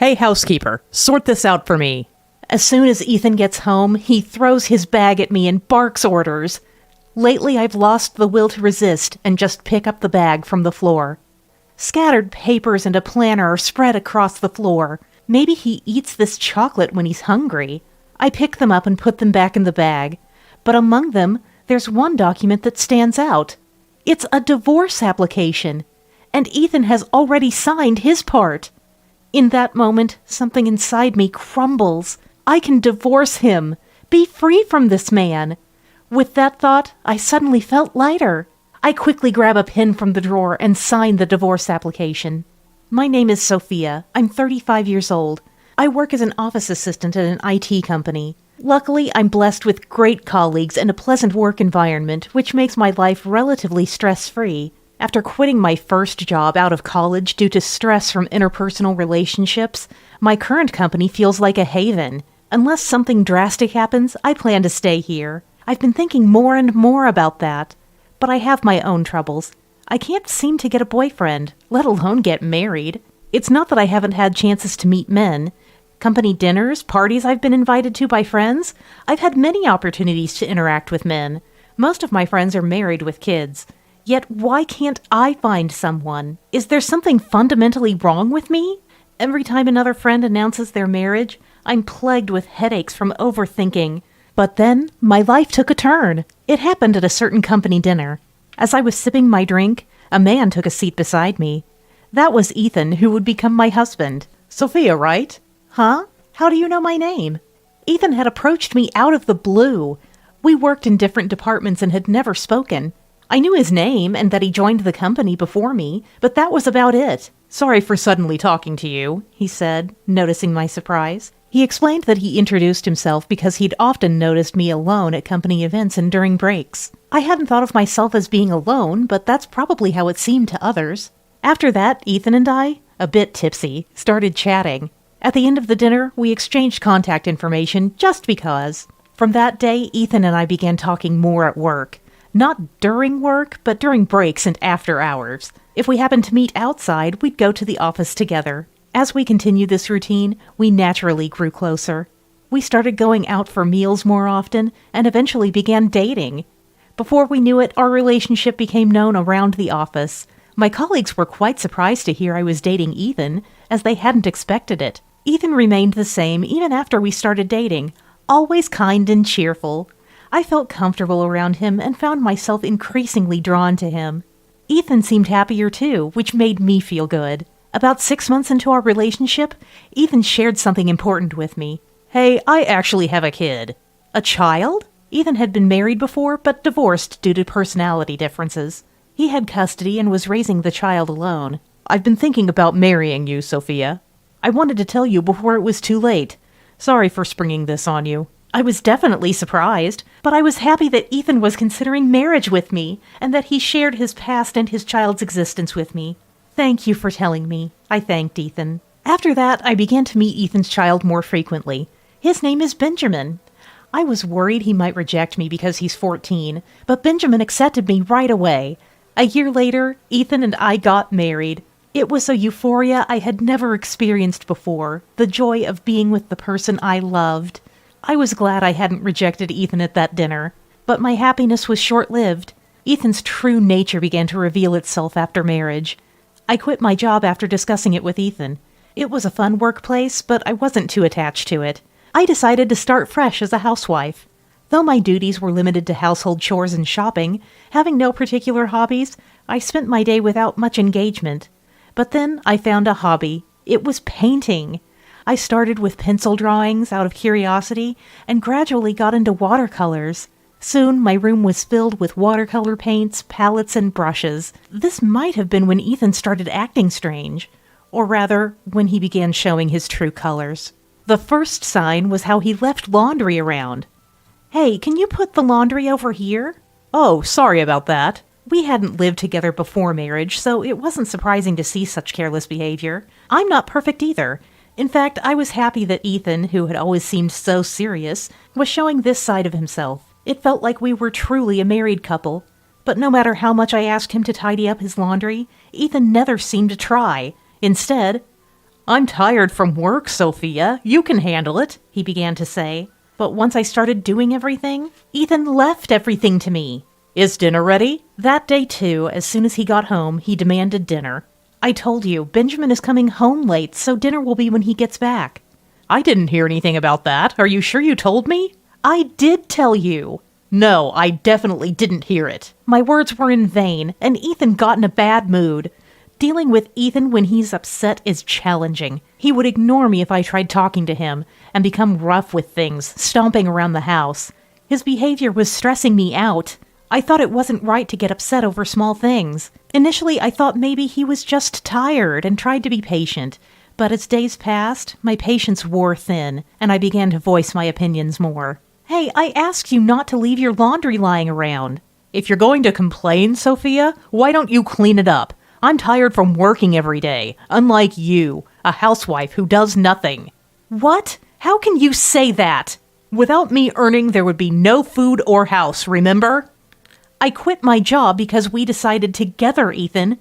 Hey, housekeeper, sort this out for me. As soon as Ethan gets home, he throws his bag at me and barks orders. Lately, I've lost the will to resist and just pick up the bag from the floor. Scattered papers and a planner are spread across the floor. Maybe he eats this chocolate when he's hungry. I pick them up and put them back in the bag. But among them, there's one document that stands out. It's a divorce application. And Ethan has already signed his part. In that moment, something inside me crumbles. I can divorce him. Be free from this man. With that thought, I suddenly felt lighter. I quickly grab a pen from the drawer and sign the divorce application. My name is Sophia. I'm 35 years old. I work as an office assistant at an IT company. Luckily, I'm blessed with great colleagues and a pleasant work environment, which makes my life relatively stress-free. After quitting my first job out of college due to stress from interpersonal relationships, my current company feels like a haven. Unless something drastic happens, I plan to stay here. I've been thinking more and more about that. But I have my own troubles. I can't seem to get a boyfriend, let alone get married. It's not that I haven't had chances to meet men. Company dinners, parties I've been invited to by friends, I've had many opportunities to interact with men. Most of my friends are married with kids. Yet why can't I find someone? Is there something fundamentally wrong with me? Every time another friend announces their marriage, I'm plagued with headaches from overthinking. But then, my life took a turn. It happened at a certain company dinner. As I was sipping my drink, a man took a seat beside me. That was Ethan, who would become my husband. Sophia, right? Huh? How do you know my name? Ethan had approached me out of the blue. We worked in different departments and had never spoken. I knew his name and that he joined the company before me, but that was about it. Sorry for suddenly talking to you, he said, noticing my surprise. He explained that he introduced himself because he'd often noticed me alone at company events and during breaks. I hadn't thought of myself as being alone, but that's probably how it seemed to others. After that, Ethan and I, a bit tipsy, started chatting. At the end of the dinner, we exchanged contact information just because. From that day, Ethan and I began talking more at work. Not during work, but during breaks and after hours. If we happened to meet outside, we'd go to the office together. As we continued this routine, we naturally grew closer. We started going out for meals more often and eventually began dating. Before we knew it, our relationship became known around the office. My colleagues were quite surprised to hear I was dating Ethan, as they hadn't expected it. Ethan remained the same even after we started dating, always kind and cheerful. I felt comfortable around him and found myself increasingly drawn to him. Ethan seemed happier too, which made me feel good. About 6 months into our relationship, Ethan shared something important with me. Hey, I actually have a kid. A child? Ethan had been married before, but divorced due to personality differences. He had custody and was raising the child alone. I've been thinking about marrying you, Sophia. I wanted to tell you before it was too late. Sorry for springing this on you. I was definitely surprised, but I was happy that Ethan was considering marriage with me, and that he shared his past and his child's existence with me. Thank you for telling me, I thanked Ethan. After that, I began to meet Ethan's child more frequently. His name is Benjamin. I was worried he might reject me because he's 14, but Benjamin accepted me right away. A year later, Ethan and I got married. It was a euphoria I had never experienced before, the joy of being with the person I loved. I was glad I hadn't rejected Ethan at that dinner, but my happiness was short-lived. Ethan's true nature began to reveal itself after marriage. I quit my job after discussing it with Ethan. It was a fun workplace, but I wasn't too attached to it. I decided to start fresh as a housewife. Though my duties were limited to household chores and shopping, having no particular hobbies, I spent my day without much engagement. But then I found a hobby. It was painting. I started with pencil drawings out of curiosity and gradually got into watercolors. Soon my room was filled with watercolor paints, palettes, and brushes. This might have been when Ethan started acting strange. Or rather, when he began showing his true colors. The first sign was how he left laundry around. Hey, can you put the laundry over here? Oh, sorry about that. We hadn't lived together before marriage, so it wasn't surprising to see such careless behavior. I'm not perfect either. In fact, I was happy that Ethan, who had always seemed so serious, was showing this side of himself. It felt like we were truly a married couple. But no matter how much I asked him to tidy up his laundry, Ethan never seemed to try. Instead, "I'm tired from work, Sophia. You can handle it," he began to say. But once I started doing everything, Ethan left everything to me. "Is dinner ready?" That day, too, as soon as he got home, he demanded dinner. "I told you, Benjamin is coming home late, so dinner will be when he gets back." "I didn't hear anything about that. Are you sure you told me?" "I did tell you." "No, I definitely didn't hear it." My words were in vain, and Ethan got in a bad mood. Dealing with Ethan when he's upset is challenging. He would ignore me if I tried talking to him, and become rough with things, stomping around the house. His behavior was stressing me out. I thought it wasn't right to get upset over small things. Initially, I thought maybe he was just tired and tried to be patient. But as days passed, my patience wore thin, and I began to voice my opinions more. "Hey, I asked you not to leave your laundry lying around." "If you're going to complain, Sophia, why don't you clean it up? I'm tired from working every day, unlike you, a housewife who does nothing." "What? How can you say that?" "Without me earning, there would be no food or house, remember?" "I quit my job because we decided together, Ethan."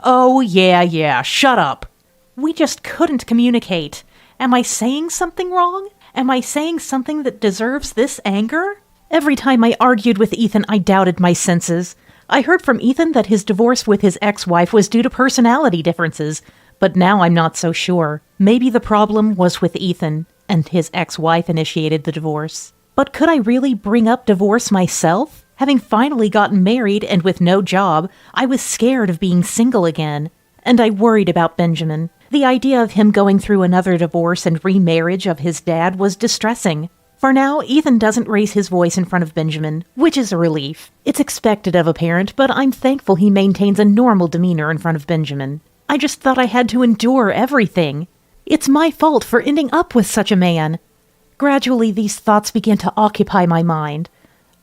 "Oh, yeah, shut up." "We just couldn't communicate. Am I saying something wrong? Am I saying something that deserves this anger?" Every time I argued with Ethan, I doubted my senses. I heard from Ethan that his divorce with his ex-wife was due to personality differences, but now I'm not so sure. Maybe the problem was with Ethan, and his ex-wife initiated the divorce. But could I really bring up divorce myself? Having finally gotten married and with no job, I was scared of being single again. And I worried about Benjamin. The idea of him going through another divorce and remarriage of his dad was distressing. For now, Ethan doesn't raise his voice in front of Benjamin, which is a relief. It's expected of a parent, but I'm thankful he maintains a normal demeanor in front of Benjamin. I just thought I had to endure everything. It's my fault for ending up with such a man. Gradually, these thoughts began to occupy my mind.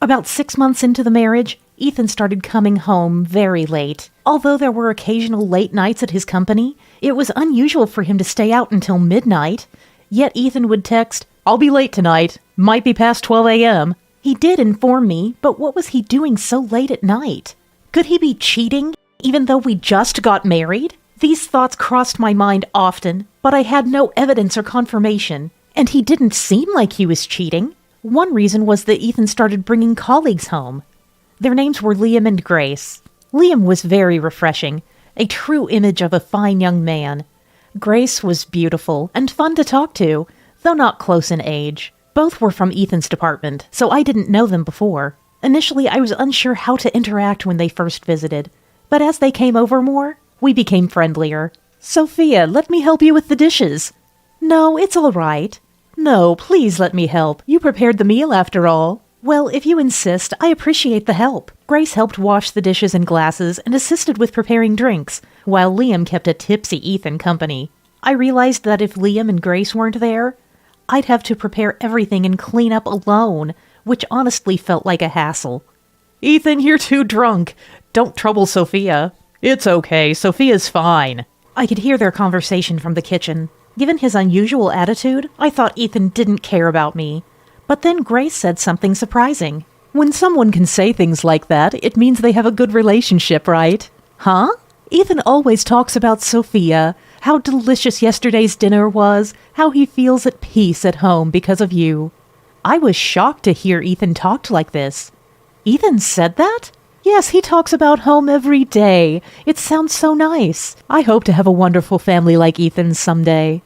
About 6 months into the marriage, Ethan started coming home very late. Although there were occasional late nights at his company, it was unusual for him to stay out until midnight. Yet Ethan would text, "I'll be late tonight. Might be past 12 a.m. He did inform me, but what was he doing so late at night? Could he be cheating, even though we just got married? These thoughts crossed my mind often, but I had no evidence or confirmation, and he didn't seem like he was cheating. One reason was that Ethan started bringing colleagues home. Their names were Liam and Grace. Liam was very refreshing, a true image of a fine young man. Grace was beautiful and fun to talk to, though not close in age. Both were from Ethan's department, so I didn't know them before. Initially, I was unsure how to interact when they first visited, but as they came over more, we became friendlier. "Sophia, let me help you with the dishes." "No, it's all right." "No, please let me help. You prepared the meal after all." "Well, if you insist, I appreciate the help." Grace helped wash the dishes and glasses and assisted with preparing drinks, while Liam kept a tipsy Ethan company. I realized that if Liam and Grace weren't there, I'd have to prepare everything and clean up alone, which honestly felt like a hassle. "Ethan, you're too drunk. Don't trouble Sophia." "It's okay. Sophia's fine." I could hear their conversation from the kitchen. Given his unusual attitude, I thought Ethan didn't care about me. But then Grace said something surprising. "When someone can say things like that, it means they have a good relationship, right?" "Huh?" "Ethan always talks about Sophia, how delicious yesterday's dinner was, how he feels at peace at home because of you." I was shocked to hear Ethan talk like this. "Ethan said that?" "Yes, he talks about home every day. It sounds so nice. I hope to have a wonderful family like Ethan's someday."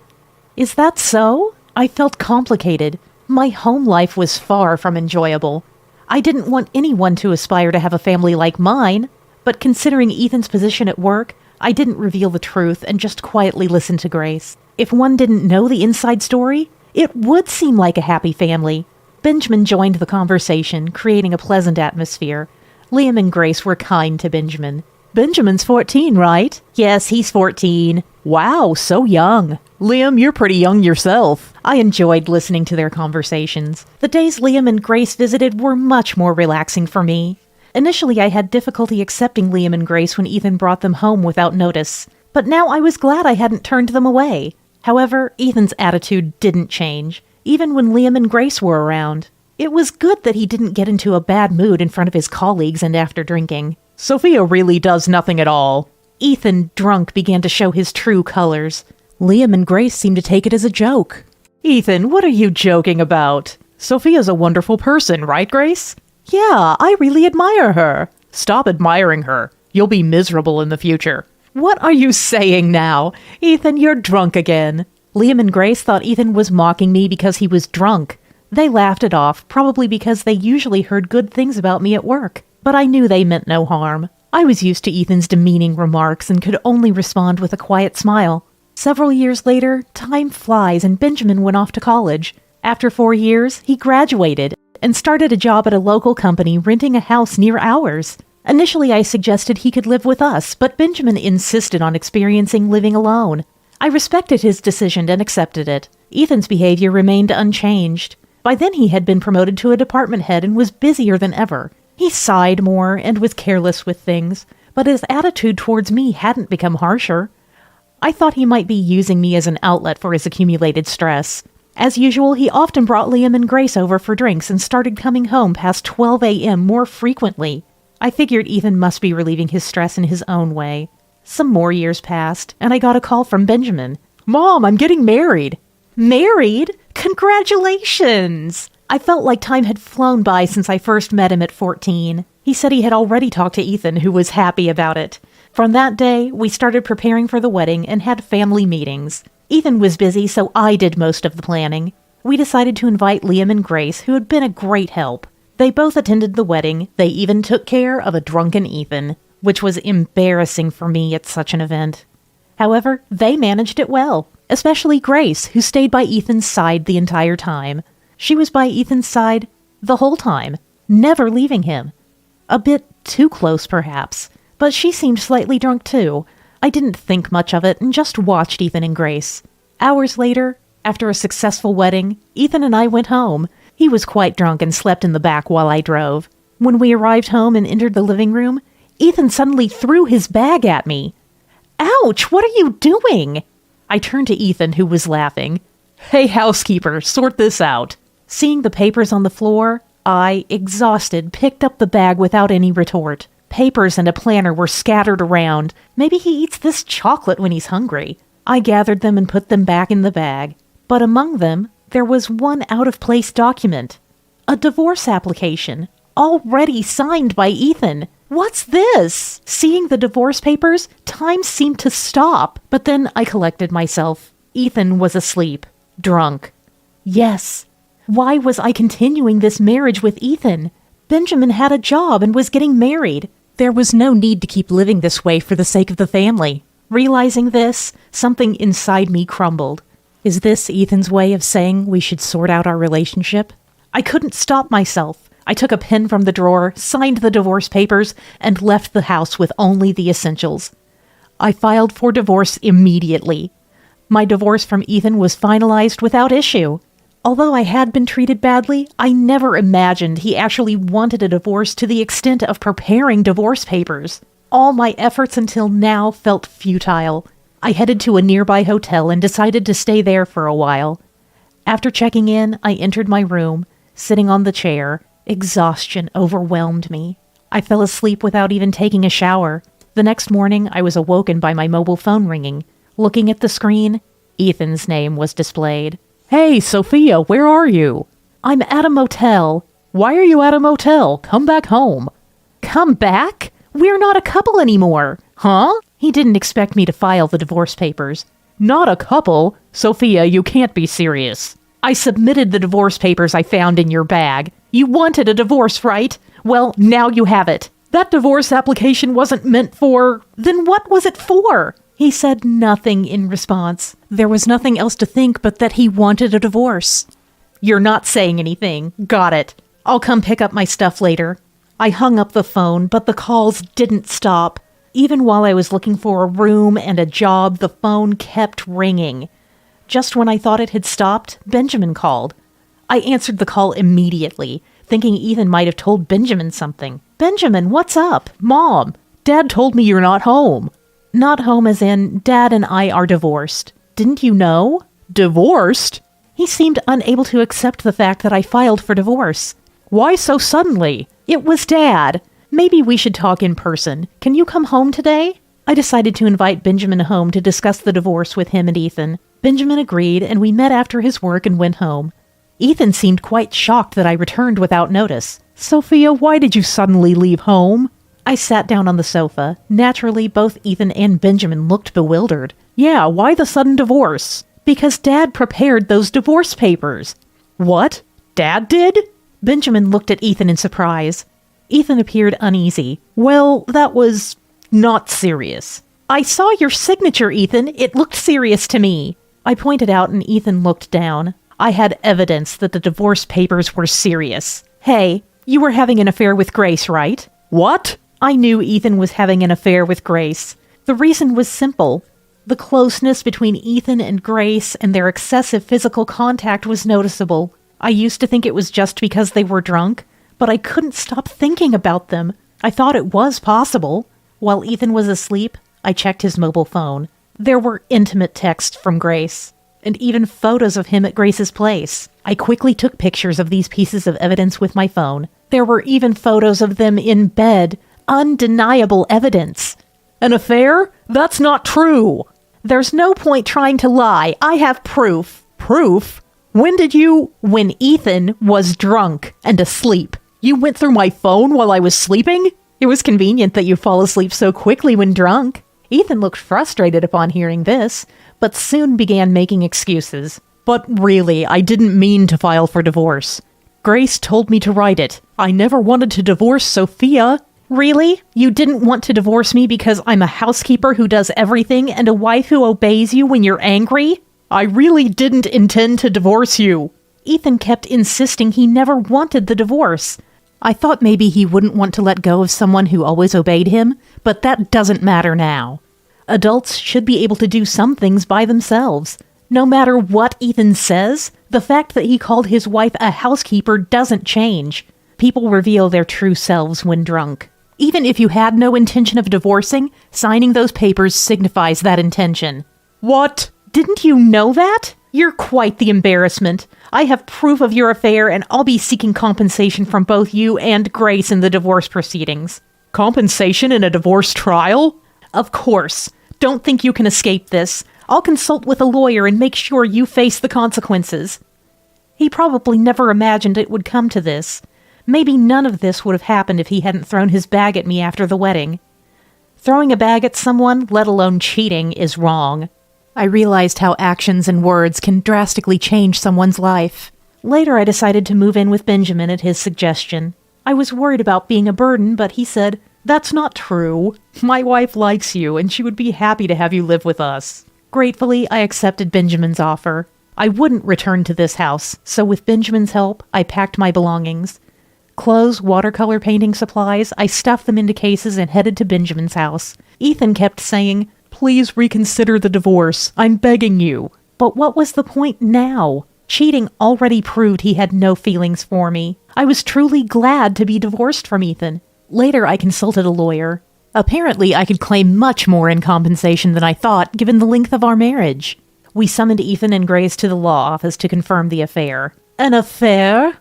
"Is that so?" I felt complicated. My home life was far from enjoyable. I didn't want anyone to aspire to have a family like mine, but considering Ethan's position at work, I didn't reveal the truth and just quietly listened to Grace. If one didn't know the inside story, it would seem like a happy family. Benjamin joined the conversation, creating a pleasant atmosphere. Liam and Grace were kind to Benjamin. "Benjamin's 14, right?" "Yes, he's 14. "Wow, so young." "Liam, you're pretty young yourself." I enjoyed listening to their conversations. The days Liam and Grace visited were much more relaxing for me. Initially, I had difficulty accepting Liam and Grace when Ethan brought them home without notice, but now I was glad I hadn't turned them away. However, Ethan's attitude didn't change, even when Liam and Grace were around. It was good that he didn't get into a bad mood in front of his colleagues and after drinking. "Sophia really does nothing at all." Ethan, drunk, began to show his true colors. Liam and Grace seemed to take it as a joke. Ethan, what are you joking about? Sophia's a wonderful person, right, Grace? Yeah, I really admire her. Stop admiring her. You'll be miserable in the future. What are you saying now? Ethan, you're drunk again. Liam and Grace thought Ethan was mocking me because he was drunk. They laughed it off, probably because they usually heard good things about me at work. But I knew they meant no harm. I was used to Ethan's demeaning remarks and could only respond with a quiet smile. Several years later, time flies and Benjamin went off to college. After 4 years, he graduated and started a job at a local company renting a house near ours. Initially, I suggested he could live with us, but Benjamin insisted on experiencing living alone. I respected his decision and accepted it. Ethan's behavior remained unchanged. By then, he had been promoted to a department head and was busier than ever. He sighed more and was careless with things, but his attitude towards me hadn't become harsher. I thought he might be using me as an outlet for his accumulated stress. As usual, he often brought Liam and Grace over for drinks and started coming home past 12 a.m. more frequently. I figured Ethan must be relieving his stress in his own way. Some more years passed, and I got a call from Benjamin. Mom, I'm getting married. Married? Congratulations! I felt like time had flown by since I first met him at 14. He said he had already talked to Ethan, who was happy about it. From that day, we started preparing for the wedding and had family meetings. Ethan was busy, so I did most of the planning. We decided to invite Liam and Grace, who had been a great help. They both attended the wedding. They even took care of a drunken Ethan, which was embarrassing for me at such an event. However, they managed it well, especially Grace, who stayed by Ethan's side the entire time. She was by Ethan's side the whole time, never leaving him. A bit too close, perhaps, but she seemed slightly drunk too. I didn't think much of it and just watched Ethan and Grace. Hours later, after a successful wedding, Ethan and I went home. He was quite drunk and slept in the back while I drove. When we arrived home and entered the living room, Ethan suddenly threw his bag at me. Ouch, what are you doing? I turned to Ethan, who was laughing. Hey, housekeeper, sort this out. Seeing the papers on the floor, I, exhausted, picked up the bag without any retort. Papers and a planner were scattered around. Maybe he eats this chocolate when he's hungry. I gathered them and put them back in the bag. But among them, there was one out-of-place document. A divorce application, already signed by Ethan. What's this? Seeing the divorce papers, time seemed to stop. But then I collected myself. Ethan was asleep, drunk. Yes. Why was I continuing this marriage with Ethan? Benjamin had a job and was getting married. There was no need to keep living this way for the sake of the family. Realizing this, something inside me crumbled. Is this Ethan's way of saying we should sort out our relationship? I couldn't stop myself. I took a pen from the drawer, signed the divorce papers, and left the house with only the essentials. I filed for divorce immediately. My divorce from Ethan was finalized without issue. Although I had been treated badly, I never imagined he actually wanted a divorce to the extent of preparing divorce papers. All my efforts until now felt futile. I headed to a nearby hotel and decided to stay there for a while. After checking in, I entered my room, sitting on the chair. Exhaustion overwhelmed me. I fell asleep without even taking a shower. The next morning, I was awoken by my mobile phone ringing. Looking at the screen, Ethan's name was displayed. Hey, Sophia, where are you? I'm at a motel. Why are you at a motel? Come back home. Come back? We're not a couple anymore. Huh? He didn't expect me to file the divorce papers. Not a couple? Sophia, you can't be serious. I submitted the divorce papers I found in your bag. You wanted a divorce, right? Well, now you have it. That divorce application wasn't meant for... Then what was it for? He said nothing in response. There was nothing else to think but that he wanted a divorce. You're not saying anything. Got it. I'll come pick up my stuff later. I hung up the phone, but the calls didn't stop. Even while I was looking for a room and a job, the phone kept ringing. Just when I thought it had stopped, Benjamin called. I answered the call immediately, thinking Ethan might have told Benjamin something. Benjamin, what's up? Mom, Dad told me you're not home. Not home as in, Dad and I are divorced. Didn't you know? Divorced? He seemed unable to accept the fact that I filed for divorce. Why so suddenly? It was Dad. Maybe we should talk in person. Can you come home today? I decided to invite Benjamin home to discuss the divorce with him and Ethan. Benjamin agreed, and we met after his work and went home. Ethan seemed quite shocked that I returned without notice. Sophia, why did you suddenly leave home? I sat down on the sofa. Naturally, both Ethan and Benjamin looked bewildered. Yeah, why the sudden divorce? Because Dad prepared those divorce papers. What? Dad did? Benjamin looked at Ethan in surprise. Ethan appeared uneasy. Well, that was not serious. I saw your signature, Ethan. It looked serious to me. I pointed out and Ethan looked down. I had evidence that the divorce papers were serious. Hey, you were having an affair with Grace, right? What? I knew Ethan was having an affair with Grace. The reason was simple. The closeness between Ethan and Grace and their excessive physical contact was noticeable. I used to think it was just because they were drunk, but I couldn't stop thinking about them. I thought it was possible. While Ethan was asleep, I checked his mobile phone. There were intimate texts from Grace, and even photos of him at Grace's place. I quickly took pictures of these pieces of evidence with my phone. There were even photos of them in bed. Undeniable evidence. An affair? That's not true. There's no point trying to lie. I have proof. Proof? When did you? When Ethan was drunk and asleep. You went through my phone while I was sleeping? It was convenient that you fall asleep so quickly when drunk. Ethan looked frustrated upon hearing this, but soon began making excuses. But really, I didn't mean to file for divorce. Grace told me to write it. I never wanted to divorce Sophia. Really? You didn't want to divorce me because I'm a housekeeper who does everything and a wife who obeys you when you're angry? I really didn't intend to divorce you. Ethan kept insisting he never wanted the divorce. I thought maybe he wouldn't want to let go of someone who always obeyed him, but that doesn't matter now. Adults should be able to do some things by themselves. No matter what Ethan says, the fact that he called his wife a housekeeper doesn't change. People reveal their true selves when drunk. Even if you had no intention of divorcing, signing those papers signifies that intention. What? Didn't you know that? You're quite the embarrassment. I have proof of your affair, and I'll be seeking compensation from both you and Grace in the divorce proceedings. Compensation in a divorce trial? Of course. Don't think you can escape this. I'll consult with a lawyer and make sure you face the consequences. He probably never imagined it would come to this. Maybe none of this would have happened if he hadn't thrown his bag at me after the wedding. Throwing a bag at someone, let alone cheating, is wrong. I realized how actions and words can drastically change someone's life. Later, I decided to move in with Benjamin at his suggestion. I was worried about being a burden, but he said, "That's not true. My wife likes you, and she would be happy to have you live with us." Gratefully, I accepted Benjamin's offer. I wouldn't return to this house, so with Benjamin's help, I packed my belongings. Clothes, watercolor painting supplies, I stuffed them into cases and headed to Benjamin's house. Ethan kept saying, "Please reconsider the divorce. I'm begging you." But what was the point now? Cheating already proved he had no feelings for me. I was truly glad to be divorced from Ethan. Later, I consulted a lawyer. Apparently, I could claim much more in compensation than I thought, given the length of our marriage. We summoned Ethan and Grace to the law office to confirm the affair. An affair?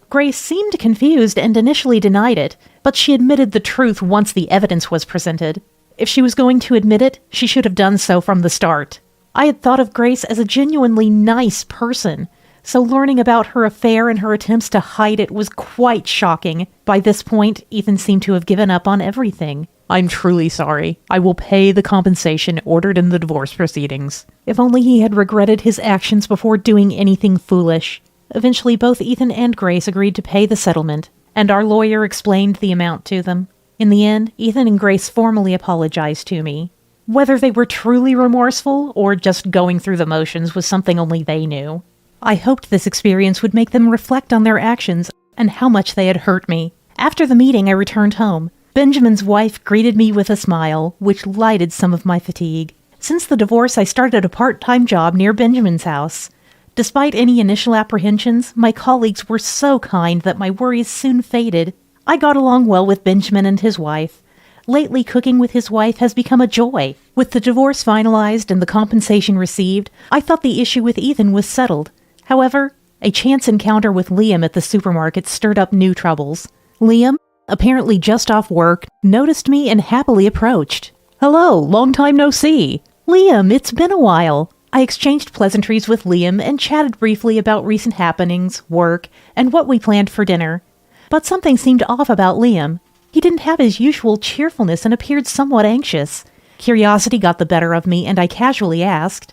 Grace seemed confused and initially denied it, but she admitted the truth once the evidence was presented. If she was going to admit it, she should have done so from the start. I had thought of Grace as a genuinely nice person, so learning about her affair and her attempts to hide it was quite shocking. By this point, Ethan seemed to have given up on everything. "I'm truly sorry. I will pay the compensation ordered in the divorce proceedings." If only he had regretted his actions before doing anything foolish. Eventually, both Ethan and Grace agreed to pay the settlement, and our lawyer explained the amount to them. In the end, Ethan and Grace formally apologized to me. Whether they were truly remorseful or just going through the motions was something only they knew. I hoped this experience would make them reflect on their actions and how much they had hurt me. After the meeting, I returned home. Benjamin's wife greeted me with a smile, which lighted some of my fatigue. Since the divorce, I started a part-time job near Benjamin's house. Despite any initial apprehensions, my colleagues were so kind that my worries soon faded. I got along well with Benjamin and his wife. Lately, cooking with his wife has become a joy. With the divorce finalized and the compensation received, I thought the issue with Ethan was settled. However, a chance encounter with Liam at the supermarket stirred up new troubles. Liam, apparently just off work, noticed me and happily approached. Hello, long time no see. Liam, it's been a while. I exchanged pleasantries with Liam and chatted briefly about recent happenings, work, and what we planned for dinner. But something seemed off about Liam. He didn't have his usual cheerfulness and appeared somewhat anxious. Curiosity got the better of me, and I casually asked,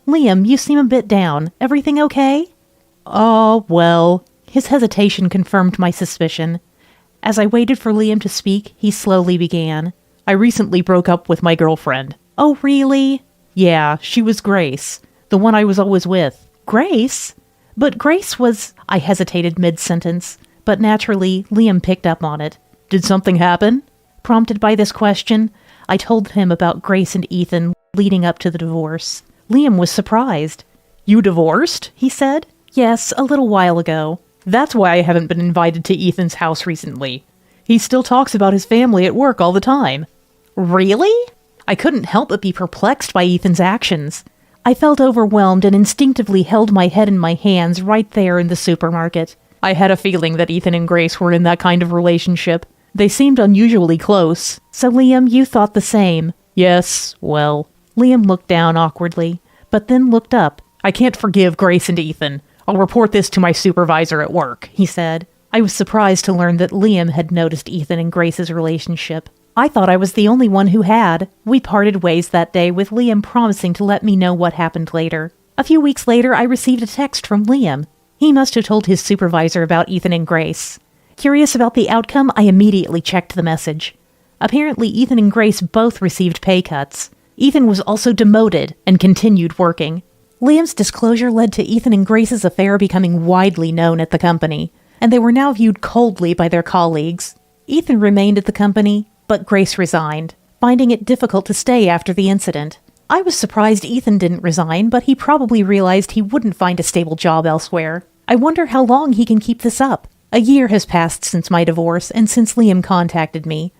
"Liam, you seem a bit down. Everything okay?" Oh, well. His hesitation confirmed my suspicion. As I waited for Liam to speak, he slowly began. I recently broke up with my girlfriend. "Oh, really?" Yeah, she was Grace, the one I was always with. "Grace? But Grace was—" I hesitated mid-sentence, but naturally, Liam picked up on it. Did something happen? Prompted by this question, I told him about Grace and Ethan leading up to the divorce. Liam was surprised. You divorced? He said. "Yes, a little while ago." That's why I haven't been invited to Ethan's house recently. He still talks about his family at work all the time. "Really?" I couldn't help but be perplexed by Ethan's actions. I felt overwhelmed and instinctively held my head in my hands right there in the supermarket. I had a feeling that Ethan and Grace were in that kind of relationship. They seemed unusually close. "So, Liam, you thought the same?" Yes, well. Liam looked down awkwardly, but then looked up. I can't forgive Grace and Ethan. I'll report this to my supervisor at work, he said. I was surprised to learn that Liam had noticed Ethan and Grace's relationship. I thought I was the only one who had. We parted ways that day with Liam promising to let me know what happened later. A few weeks later, I received a text from Liam. He must have told his supervisor about Ethan and Grace. Curious about the outcome, I immediately checked the message. Apparently, Ethan and Grace both received pay cuts. Ethan was also demoted and continued working. Liam's disclosure led to Ethan and Grace's affair becoming widely known at the company, and they were now viewed coldly by their colleagues. Ethan remained at the company, but Grace resigned, finding it difficult to stay after the incident. I was surprised Ethan didn't resign, but he probably realized he wouldn't find a stable job elsewhere. I wonder how long he can keep this up. A year has passed since my divorce and since Liam contacted me.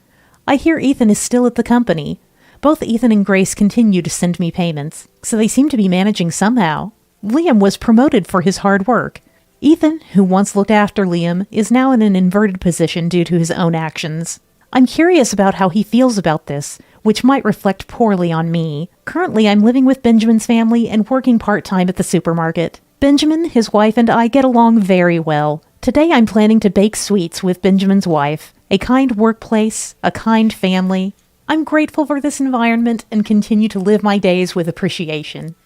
I hear Ethan is still at the company. Both Ethan and Grace continue to send me payments, so they seem to be managing somehow. Liam was promoted for his hard work. Ethan, who once looked after Liam, is now in an inverted position due to his own actions. I'm curious about how he feels about this, which might reflect poorly on me. Currently, I'm living with Benjamin's family and working part-time at the supermarket. Benjamin, his wife, and I get along very well. Today I'm planning to bake sweets with Benjamin's wife. A kind workplace, a kind family. I'm grateful for this environment and continue to live my days with appreciation.